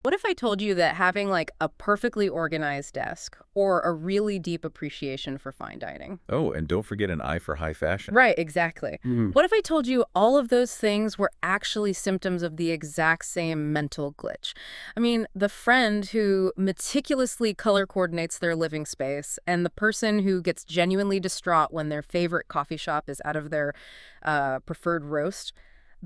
What if I told you that having like a perfectly organized desk or a really deep appreciation for fine dining? Oh, and don't forget an eye for high fashion. Right, exactly. Mm. What if I told you all of those things were actually symptoms of the exact same mental glitch? I mean, the friend who meticulously color coordinates their living space and the person who gets genuinely distraught when their favorite coffee shop is out of their preferred roast,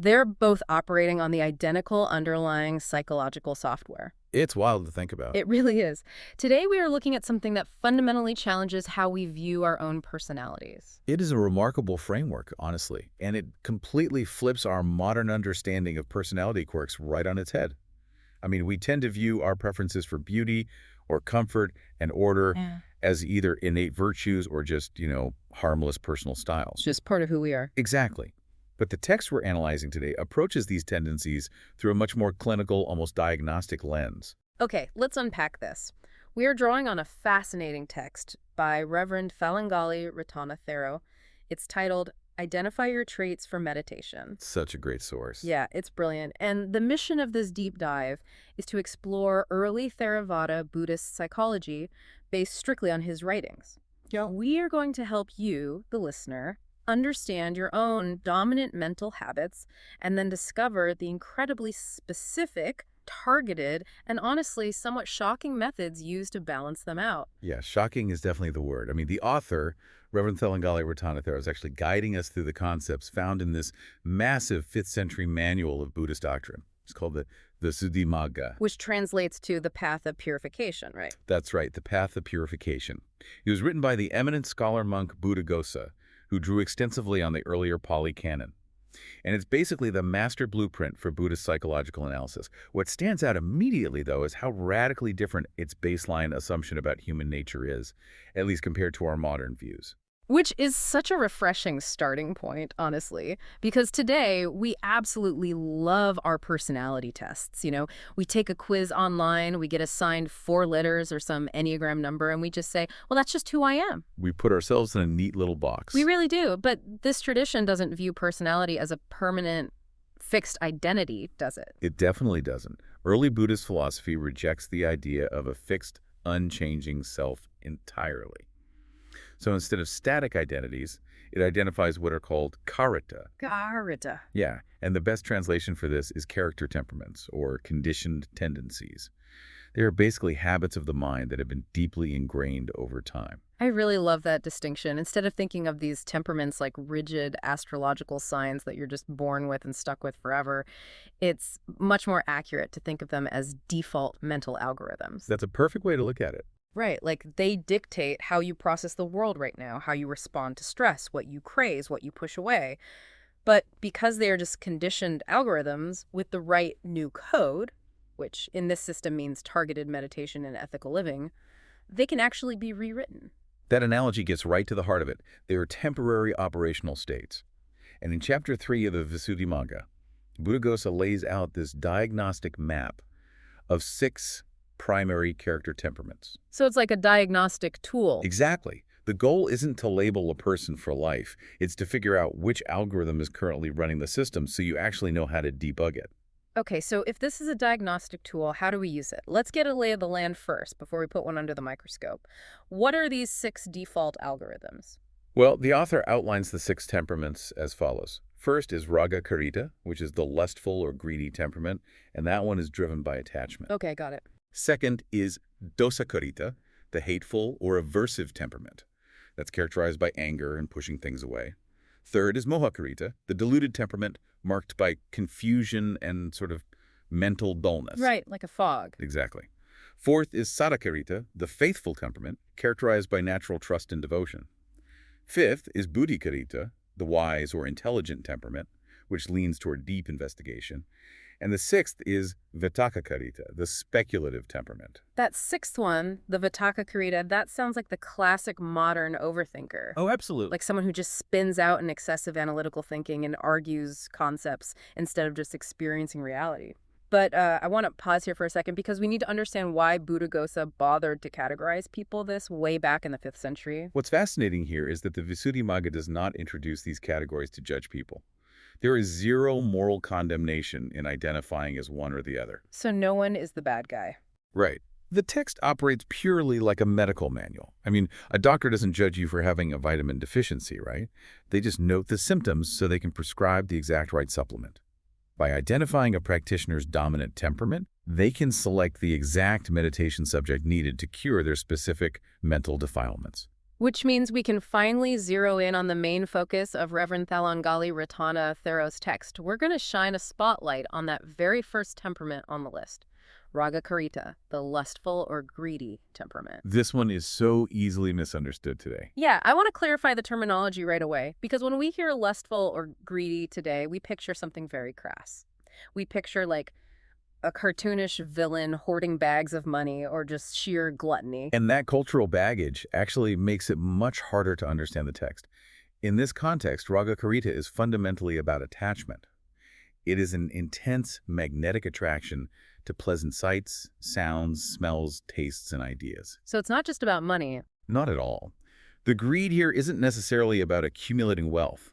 they're both operating on the identical underlying psychological software. It's wild to think about. It really is. Today, we are looking at something that fundamentally challenges how we view our own personalities. It is a remarkable framework, honestly, and it completely flips our modern understanding of personality quirks right on its head. I mean, we tend to view our preferences for beauty or comfort and order Yeah. as either innate virtues or just, harmless personal It's styles. just part of who we are. Exactly. But the text we're analyzing today approaches these tendencies through a much more clinical, almost diagnostic lens. Okay, let's unpack this. We are drawing on a fascinating text by Reverend Thalangalle Ratana Thero. It's titled Identify Your Traits for Meditation. Such a great source. Yeah, it's brilliant. And the mission of this deep dive is to explore early Theravada Buddhist psychology based strictly on his writings. Yeah. We are going to help you, the listener, understand your own dominant mental habits and then discover the incredibly specific, targeted, and honestly somewhat shocking methods used to balance them out. Yeah, shocking is definitely the word. I mean, the author, Reverend Thalangalle Ratana Thero, is actually guiding us through the concepts found in this massive 5th century manual of Buddhist doctrine. It's called the Visuddhimagga. Which translates to the path of purification, right? That's right, the Path of Purification. It was written by the eminent scholar monk Buddhaghosa, who drew extensively on the earlier Pali canon. And it's basically the master blueprint for Buddhist psychological analysis. What stands out immediately, though, is how radically different its baseline assumption about human nature is, at least compared to our modern views. Which is such a refreshing starting point, honestly, because today we absolutely love our personality tests. We take a quiz online, we get assigned 4 letters or some Enneagram number, and we just say, well, that's just who I am. We put ourselves in a neat little box. We really do. But this tradition doesn't view personality as a permanent, fixed identity, does it? It definitely doesn't. Early Buddhist philosophy rejects the idea of a fixed, unchanging self entirely. So instead of static identities, it identifies what are called karita. Garita. Yeah, and the best translation for this is character temperaments, or conditioned tendencies. They are basically habits of the mind that have been deeply ingrained over time. I really love that distinction. Instead of thinking of these temperaments like rigid astrological signs that you're just born with and stuck with forever, it's much more accurate to think of them as default mental algorithms. That's a perfect way to look at it. Right, like they dictate how you process the world right now, how you respond to stress, what you praise, what you push away. But because they are just conditioned algorithms with the right new code, which in this system means targeted meditation and ethical living, they can actually be rewritten. That analogy gets right to the heart of it. They are temporary operational states. And in Chapter 3 of the Visuddhimagga, Buddhaghosa lays out this diagnostic map of 6 primary character temperaments. So it's like a diagnostic tool. Exactly. The goal isn't to label a person for life. It's to figure out which algorithm is currently running the system so you actually know how to debug it. Okay, so if this is a diagnostic tool, how do we use it? Let's get a lay of the land first before we put one under the microscope. What are these 6 default algorithms? Well, the author outlines the 6 temperaments as follows. First is Rāga-Carita, which is the lustful or greedy temperament, and that one is driven by attachment. Okay, got it. Second is Dosa-Carita, the hateful or aversive temperament. That's characterized by anger and pushing things away. Third is Moha-Carita, the deluded temperament marked by confusion and sort of mental dullness. Right, like a fog. Exactly. Fourth is Saddha-Carita, the faithful temperament, characterized by natural trust and devotion. Fifth is Buddhi-Carita, the wise or intelligent temperament, which leans toward deep investigation. And the 6th is Vitakka-Carita, the speculative temperament. That 6th one, the Vitakka-Carita, that sounds like the classic modern overthinker. Oh, absolutely. Like someone who just spins out in excessive analytical thinking and argues concepts instead of just experiencing reality. But I want to pause here for a second because we need to understand why Buddhaghosa bothered to categorize people this way back in the 5th century. What's fascinating here is that the Visuddhimagga does not introduce these categories to judge people. There is zero moral condemnation in identifying as one or the other. So no one is the bad guy. Right. The text operates purely like a medical manual. I mean, a doctor doesn't judge you for having a vitamin deficiency, right? They just note the symptoms so they can prescribe the exact right supplement. By identifying a practitioner's dominant temperament, they can select the exact meditation subject needed to cure their specific mental defilements. Which means we can finally zero in on the main focus of Reverend Thalangalle Ratana Thero's text. We're going to shine a spotlight on that very first temperament on the list. Rāga-Carita, the lustful or greedy temperament. This one is so easily misunderstood today. Yeah, I want to clarify the terminology right away, because when we hear lustful or greedy today, we picture something very crass. We picture like a cartoonish villain hoarding bags of money or just sheer gluttony. And that cultural baggage actually makes it much harder to understand the text. In this context, Rāga-Carita is fundamentally about attachment. It is an intense magnetic attraction to pleasant sights, sounds, smells, tastes, and ideas. So it's not just about money. Not at all. The greed here isn't necessarily about accumulating wealth.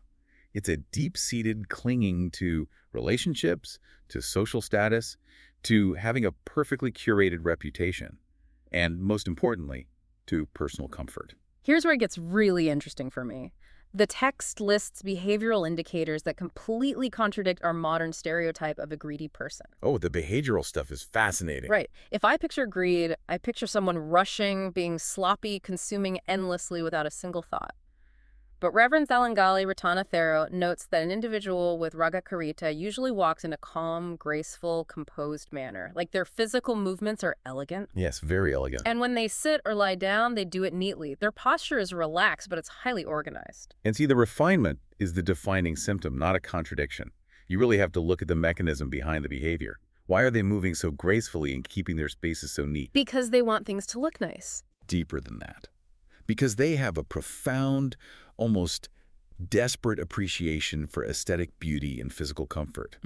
It's a deep-seated clinging to relationships, to social status, to having a perfectly curated reputation, and most importantly, to personal comfort. Here's where it gets really interesting for me. The text lists behavioral indicators that completely contradict our modern stereotype of a greedy person. Oh, the behavioral stuff is fascinating. Right. If I picture greed, I picture someone rushing, being sloppy, consuming endlessly without a single thought. But Reverend Thalangalle Ratana Thero notes that an individual with Rāga-Carita usually walks in a calm, graceful, composed manner. Like their physical movements are elegant. Yes, very elegant. And when they sit or lie down, they do it neatly. Their posture is relaxed, but it's highly organized. And see, the refinement is the defining symptom, not a contradiction. You really have to look at the mechanism behind the behavior. Why are they moving so gracefully and keeping their spaces so neat? Because they want things to look nice. Deeper than that. Because they have a profound, almost desperate appreciation for aesthetic beauty and physical comfort.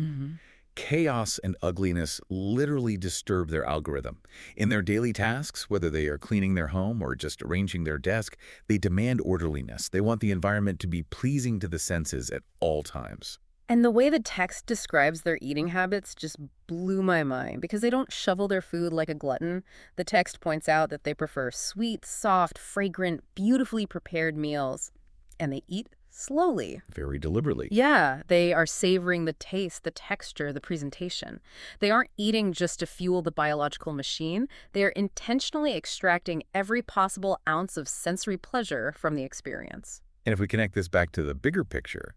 Chaos and ugliness literally disturb their algorithm. In their daily tasks, whether they are cleaning their home or just arranging their desk, they demand orderliness. They want the environment to be pleasing to the senses at all times. And the way the text describes their eating habits just blew my mind, because they don't shovel their food like a glutton. The text points out that they prefer sweet, soft, fragrant, beautifully prepared meals. And they eat slowly. Very deliberately. Yeah, they are savoring the taste, the texture, the presentation. They aren't eating just to fuel the biological machine. They are intentionally extracting every possible ounce of sensory pleasure from the experience. And if we connect this back to the bigger picture,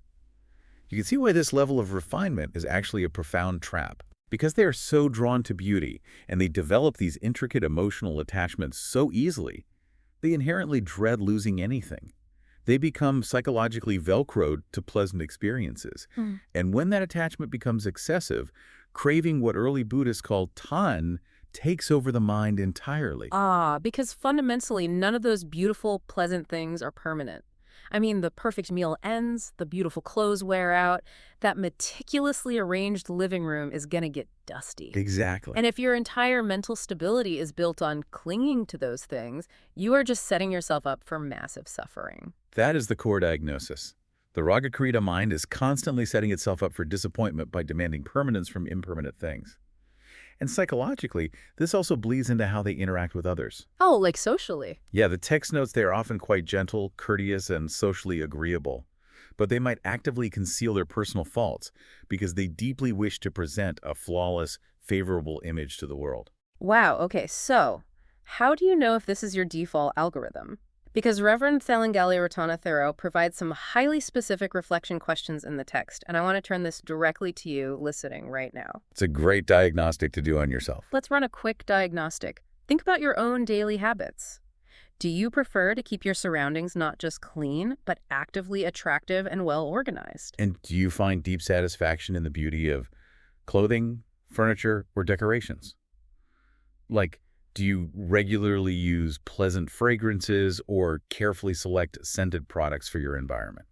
you can see why this level of refinement is actually a profound trap. Because they are so drawn to beauty and they develop these intricate emotional attachments so easily, they inherently dread losing anything. They become psychologically velcroed to pleasant experiences. And when that attachment becomes excessive, craving what early Buddhists called tan takes over the mind entirely. Because fundamentally, none of those beautiful, pleasant things are permanent. I mean, the perfect meal ends, the beautiful clothes wear out, that meticulously arranged living room is going to get dusty. Exactly. And if your entire mental stability is built on clinging to those things, you are just setting yourself up for massive suffering. That is the core diagnosis. The Rāga-Carita mind is constantly setting itself up for disappointment by demanding permanence from impermanent things. And psychologically, this also bleeds into how they interact with others. Oh, like socially? Yeah, the text notes they are often quite gentle, courteous, and socially agreeable. But they might actively conceal their personal faults because they deeply wish to present a flawless, favorable image to the world. Wow, okay, so how do you know if this is your default algorithm? Because Reverend Thalangalle Ratana Thero provides some highly specific reflection questions in the text, and I want to turn this directly to you listening right now. It's a great diagnostic to do on yourself. Let's run a quick diagnostic. Think about your own daily habits. Do you prefer to keep your surroundings not just clean, but actively attractive and well-organized? And do you find deep satisfaction in the beauty of clothing, furniture, or decorations? Like, do you regularly use pleasant fragrances or carefully select scented products for your environment?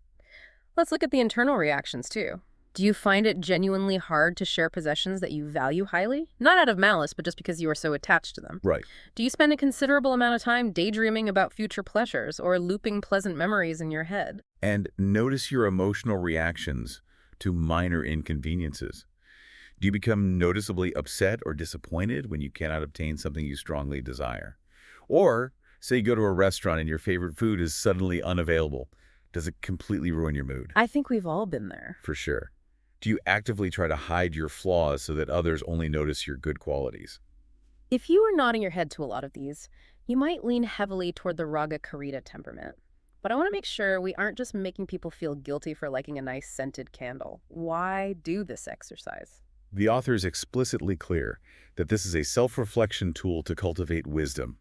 Let's look at the internal reactions, too. Do you find it genuinely hard to share possessions that you value highly? Not out of malice, but just because you are so attached to them. Right. Do you spend a considerable amount of time daydreaming about future pleasures or looping pleasant memories in your head? And notice your emotional reactions to minor inconveniences. Do you become noticeably upset or disappointed when you cannot obtain something you strongly desire? Or, say you go to a restaurant and your favorite food is suddenly unavailable. Does it completely ruin your mood? I think we've all been there. For sure. Do you actively try to hide your flaws so that others only notice your good qualities? If you are nodding your head to a lot of these, you might lean heavily toward the Rāga-Carita temperament. But I want to make sure we aren't just making people feel guilty for liking a nice scented candle. Why do this exercise? The author is explicitly clear that this is a self-reflection tool to cultivate wisdom.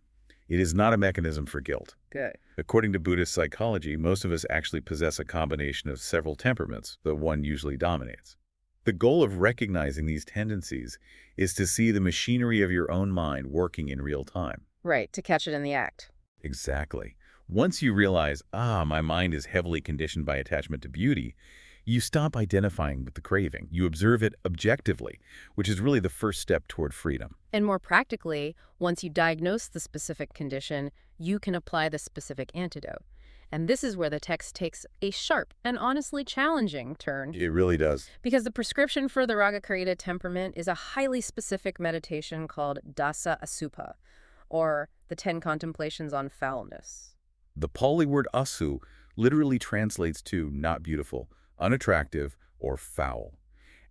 It is not a mechanism for guilt. Good. According to Buddhist psychology, most of us actually possess a combination of several temperaments, though one usually dominates. The goal of recognizing these tendencies is to see the machinery of your own mind working in real time. Right, to catch it in the act. Exactly. Once you realize, my mind is heavily conditioned by attachment to beauty, you stop identifying with the craving. You observe it objectively, which is really the first step toward freedom. And more practically, once you diagnose the specific condition, you can apply the specific antidote. And this is where the text takes a sharp and honestly challenging turn. It really does. Because the prescription for the Rāga-Carita temperament is a highly specific meditation called Dasa Asupa, or the 10 Contemplations on Foulness. The Pali word asu literally translates to not beautiful, unattractive, or foul.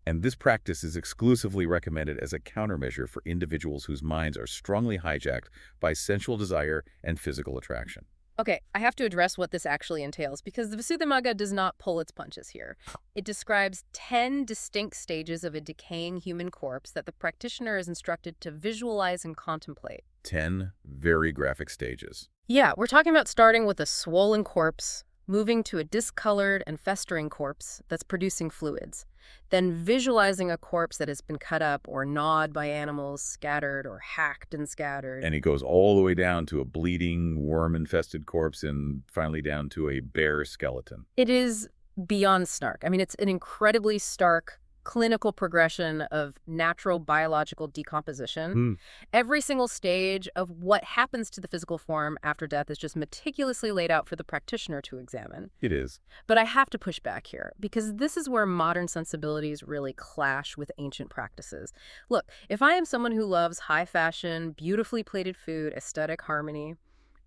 And this practice is exclusively recommended as a countermeasure for individuals whose minds are strongly hijacked by sensual desire and physical attraction. Okay, I have to address what this actually entails because the Visuddhimagga does not pull its punches here. It describes 10 distinct stages of a decaying human corpse that the practitioner is instructed to visualize and contemplate. 10 very graphic stages. Yeah, we're talking about starting with a swollen corpse, moving to a discolored and festering corpse that's producing fluids, then visualizing a corpse that has been cut up or gnawed by animals, scattered or hacked and scattered. And it goes all the way down to a bleeding, worm-infested corpse and finally down to a bare skeleton. It is beyond stark. I mean, it's an incredibly stark clinical progression of natural biological decomposition. Every single stage of what happens to the physical form after death is just meticulously laid out for the practitioner to examine. It is. But I have to push back here because this is where modern sensibilities really clash with ancient practices. Look, if I am someone who loves high fashion, beautifully plated food, aesthetic harmony,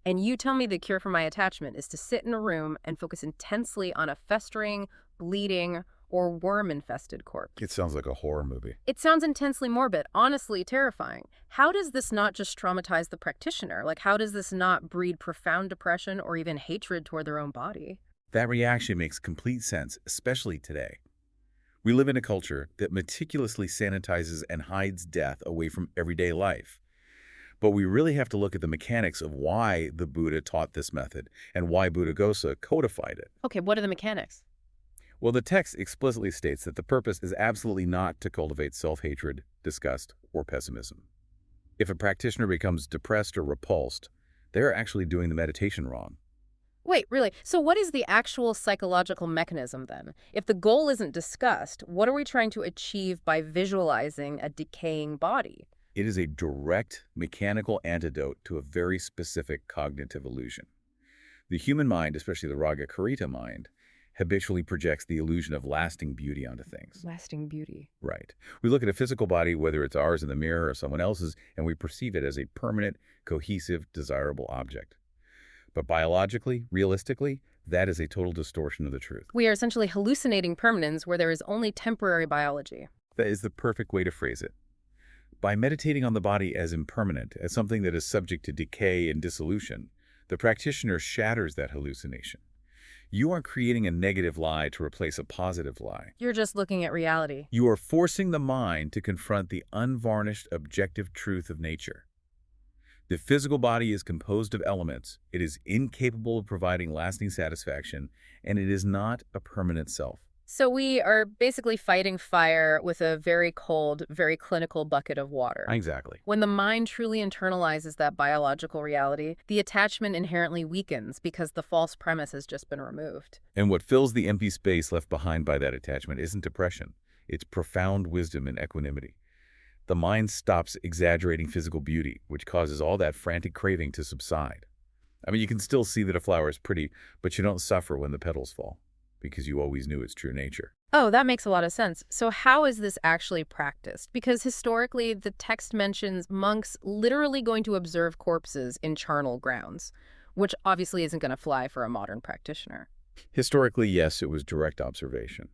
and you tell me the cure for my attachment is to sit in a room and focus intensely on a festering, bleeding, or worm-infested corpse. It sounds like a horror movie. It sounds intensely morbid, honestly terrifying. How does this not just traumatize the practitioner? Like, how does this not breed profound depression or even hatred toward their own body? That reaction makes complete sense, especially today. We live in a culture that meticulously sanitizes and hides death away from everyday life. But we really have to look at the mechanics of why the Buddha taught this method and why Buddhaghosa codified it. Okay, what are the mechanics? Well, the text explicitly states that the purpose is absolutely not to cultivate self-hatred, disgust, or pessimism. If a practitioner becomes depressed or repulsed, they're actually doing the meditation wrong. Wait, really? So what is the actual psychological mechanism then? If the goal isn't disgust, what are we trying to achieve by visualizing a decaying body? It is a direct mechanical antidote to a very specific cognitive illusion. The human mind, especially the Rāga-Carita mind, habitually projects the illusion of lasting beauty onto things. Lasting beauty. Right. We look at a physical body, whether it's ours in the mirror or someone else's, and we perceive it as a permanent, cohesive, desirable object. But biologically, realistically, that is a total distortion of the truth. We are essentially hallucinating permanence where there is only temporary biology. That is the perfect way to phrase it. By meditating on the body as impermanent, as something that is subject to decay and dissolution, the practitioner shatters that hallucination. You are creating a negative lie to replace a positive lie. You're just looking at reality. You are forcing the mind to confront the unvarnished objective truth of nature. The physical body is composed of elements. It is incapable of providing lasting satisfaction, and it is not a permanent self. So we are basically fighting fire with a very cold, very clinical bucket of water. Exactly. When the mind truly internalizes that biological reality, the attachment inherently weakens because the false premise has just been removed. And what fills the empty space left behind by that attachment isn't depression. It's profound wisdom and equanimity. The mind stops exaggerating physical beauty, which causes all that frantic craving to subside. I mean, you can still see that a flower is pretty, but you don't suffer when the petals fall, because you always knew its true nature. Oh, that makes a lot of sense. So how is this actually practiced? Because historically, the text mentions monks literally going to observe corpses in charnel grounds, which obviously isn't going to fly for a modern practitioner. Historically, yes, it was direct observation.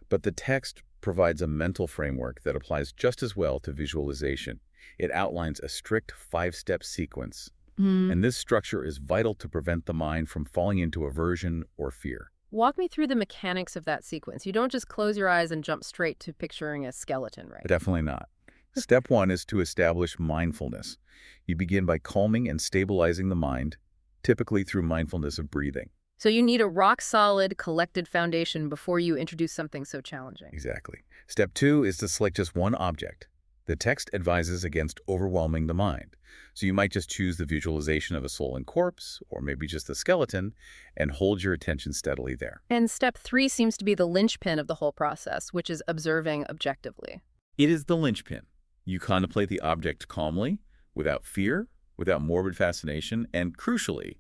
But the text provides a mental framework that applies just as well to visualization. It outlines a strict 5-step sequence, Hmm. and this structure is vital to prevent the mind from falling into aversion or fear. Walk me through the mechanics of that sequence. You don't just close your eyes and jump straight to picturing a skeleton, right? Definitely not. Step 1 is to establish mindfulness. You begin by calming and stabilizing the mind, typically through mindfulness of breathing. So you need a rock-solid, collected foundation before you introduce something so challenging. Exactly. Step 2 is to select just one object. The text advises against overwhelming the mind. So you might just choose the visualization of a soul and corpse, or maybe just a skeleton, and hold your attention steadily there. And step 3 seems to be the linchpin of the whole process, which is observing objectively. It is the linchpin. You contemplate the object calmly, without fear, without morbid fascination, and crucially,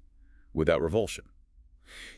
without revulsion.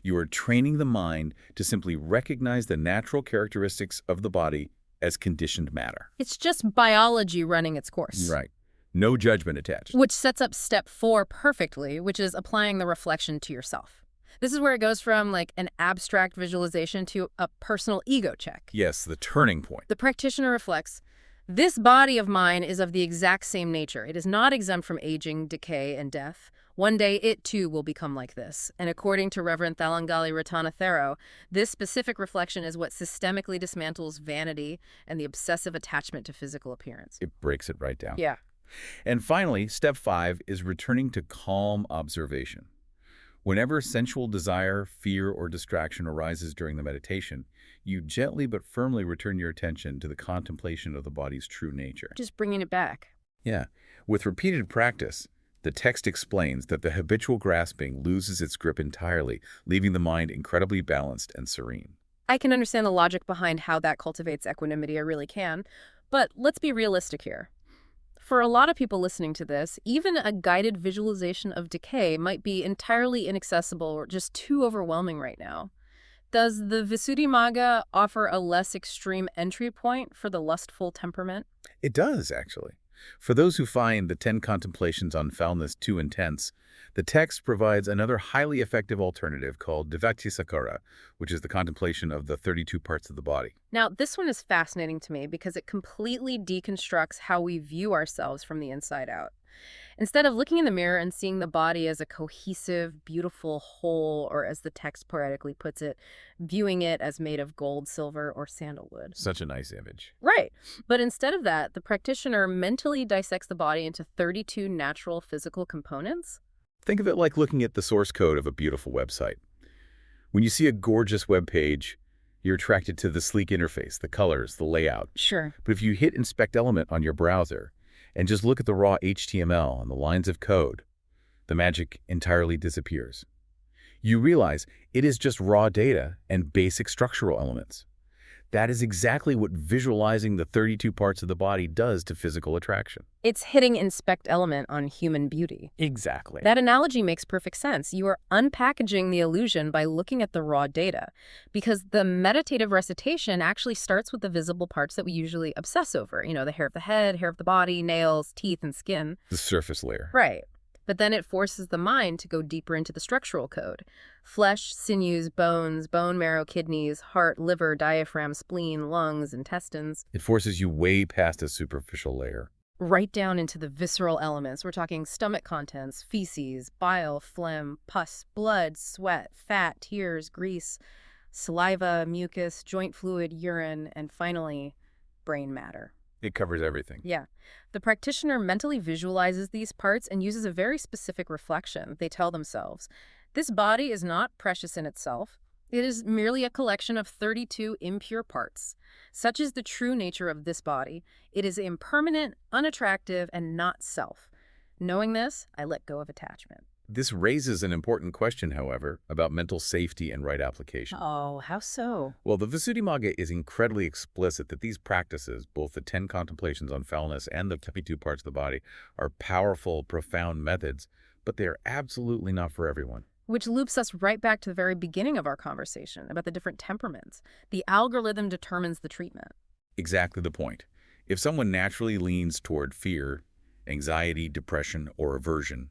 You are training the mind to simply recognize the natural characteristics of the body as conditioned matter. It's just biology running its course. Right. No judgment attached. Which sets up step 4 perfectly, which is applying the reflection to yourself. This is where it goes from like an abstract visualization to a personal ego check. Yes, the turning point. The practitioner reflects, this body of mine is of the exact same nature. It is not exempt from aging, decay, and death. One day it too will become like this. And according to Reverend Thalangalle Ratana Thero, this specific reflection is what systemically dismantles vanity and the obsessive attachment to physical appearance. It breaks it right down. Yeah. And finally, step 5 is returning to calm observation. Whenever sensual desire, fear, or distraction arises during the meditation, you gently but firmly return your attention to the contemplation of the body's true nature. Just bringing it back. Yeah. With repeated practice, the text explains that the habitual grasping loses its grip entirely, leaving the mind incredibly balanced and serene. I can understand the logic behind how that cultivates equanimity, I really can. But let's be realistic here. For a lot of people listening to this, even a guided visualization of decay might be entirely inaccessible or just too overwhelming right now. Does the Visuddhimagga offer a less extreme entry point for the lustful temperament? It does, actually. For those who find the 10 contemplations on foulness too intense, the text provides another highly effective alternative called Vivacchisakara, which is the contemplation of the 32 parts of the body. Now, this one is fascinating to me because it completely deconstructs how we view ourselves from the inside out. Instead of looking in the mirror and seeing the body as a cohesive, beautiful whole, or as the text poetically puts it, viewing it as made of gold, silver, or sandalwood. Such a nice image. Right. But instead of that, the practitioner mentally dissects the body into 32 natural physical components. Think of it like looking at the source code of a beautiful website. When you see a gorgeous web page, you're attracted to the sleek interface, the colors, the layout. Sure. But if you hit Inspect Element on your browser and just look at the raw HTML and the lines of code, the magic entirely disappears. You realize it is just raw data and basic structural elements. That is exactly what visualizing the 32 parts of the body does to physical attraction. It's hitting Inspect Element on human beauty. Exactly. That analogy makes perfect sense. You are unpackaging the illusion by looking at the raw data, because the meditative recitation actually starts with the visible parts that we usually obsess over. You know, the hair of the head, hair of the body, nails, teeth, and skin. The surface layer. Right. But then it forces the mind to go deeper into the structural code. Flesh, sinews, bones, bone marrow, kidneys, heart, liver, diaphragm, spleen, lungs, intestines. It forces you way past a superficial layer. Right down into the visceral elements. We're talking stomach contents, feces, bile, phlegm, pus, blood, sweat, fat, tears, grease, saliva, mucus, joint fluid, urine, and finally, brain matter. It covers everything. Yeah. The practitioner mentally visualizes these parts and uses a very specific reflection. They tell themselves, this body is not precious in itself. It is merely a collection of 32 impure parts. Such is the true nature of this body. It is impermanent, unattractive, and not self. Knowing this, I let go of attachment. This raises an important question, however, about mental safety and right application. Oh, how so? Well, the Visuddhimagga is incredibly explicit that these practices, both the 10 contemplations on foulness and the 32 parts of the body, are powerful, profound methods, but they are absolutely not for everyone. Which loops us right back to the very beginning of our conversation about the different temperaments. The algorithm determines the treatment. Exactly the point. If someone naturally leans toward fear, anxiety, depression, or aversion,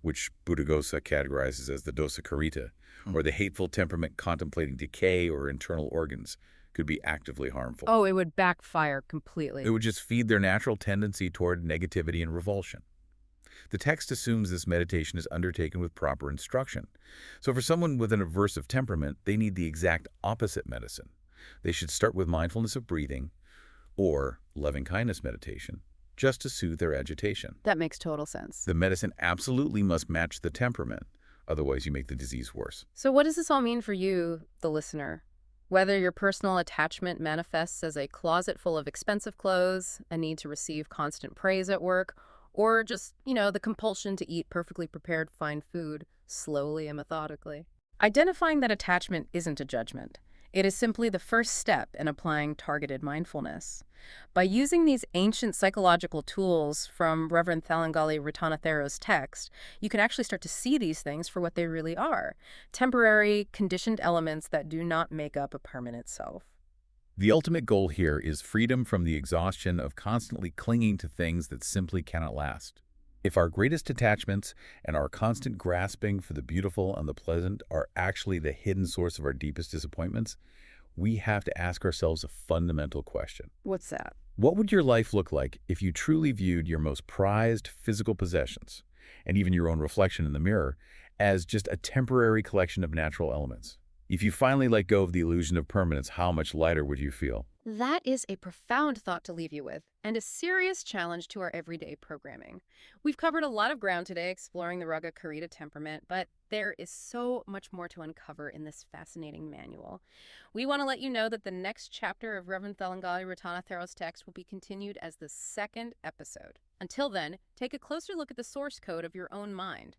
which Buddhaghosa categorizes as the dosa-carita, or the hateful temperament contemplating decay or internal organs, could be actively harmful. Oh, it would backfire It completely. would just feed their natural tendency toward negativity and revulsion. The text assumes this meditation is undertaken with proper instruction. So for someone with an aversive temperament, they need the exact opposite medicine. They should start with mindfulness of breathing or loving-kindness meditation, just to soothe their agitation. That makes total sense. The medicine absolutely must match the temperament, otherwise you make the disease worse. So what does this all mean for you, the listener? Whether your personal attachment manifests as a closet full of expensive clothes, a need to receive constant praise at work, or just, the compulsion to eat perfectly prepared fine food slowly and methodically. Identifying that attachment isn't a judgment. It is simply the first step in applying targeted mindfulness. By using these ancient psychological tools from Reverend Thalangalle Ratana Thero's text, you can actually start to see these things for what they really are: temporary, conditioned elements that do not make up a permanent self. The ultimate goal here is freedom from the exhaustion of constantly clinging to things that simply cannot last. If our greatest attachments and our constant grasping for the beautiful and the pleasant are actually the hidden source of our deepest disappointments, we have to ask ourselves a fundamental question. What's that? What would your life look like if you truly viewed your most prized physical possessions, and even your own reflection in the mirror, as just a temporary collection of natural elements? If you finally let go of the illusion of permanence, how much lighter would you feel? That is a profound thought to leave you with, and a serious challenge to our everyday programming. We've covered a lot of ground today exploring the Rāga-Carita temperament, but there is so much more to uncover in this fascinating manual. We want to let you know that the next chapter of Reverend Thalangalle Ratana Thero's text will be continued as the second episode. Until then, take a closer look at the source code of your own mind.